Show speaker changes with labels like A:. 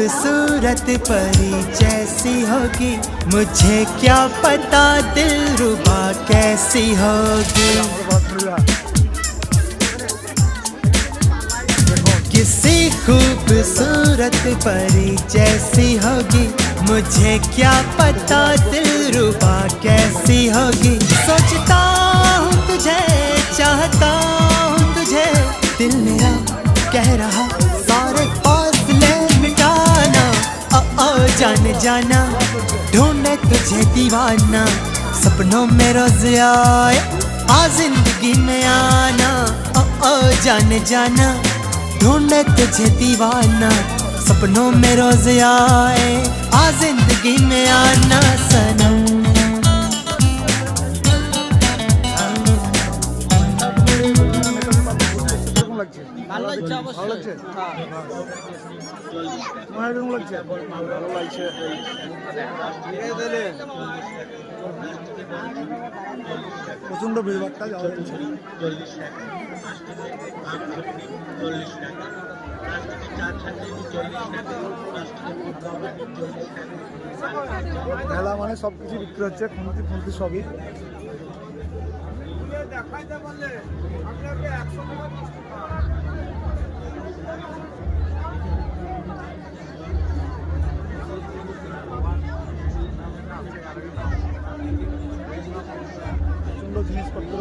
A: खूबसूरत परी जैसी होगी, मुझे क्या पता दिलरुबा कैसी होगी। किसी खूबसूरत परी जैसी होगी, मुझे क्या पता दिलरुबा कैसी होगी। सोचता हूँ तुझे, चाहता हूँ तुझे, दिल मेरा कह रहा सारे फासले मिटाना। ओ जान जाना, ढूंढे तुझे दीवाना, सपनों में रोज आए आ जिंदगी में आना। ओ जान जाना, ढूंढे तुझे दीवाना, सपनों में रोज आए आ जिंदगी में आना सनम।
B: ভালো লাগছে অবশ্যই।
C: তোমার কেমন লাগছে? ভালো লাগছে। প্রচন্ড ভিড়ভাড়টা যাওয়া যাচ্ছে। মেলা মানে সবকিছু বিক্রি হচ্ছে, খুন্তি খুন্তি সবই। দেখাইতে পারলে আপনাকে 100 টাকা সুন্দর জিনিসপত্র।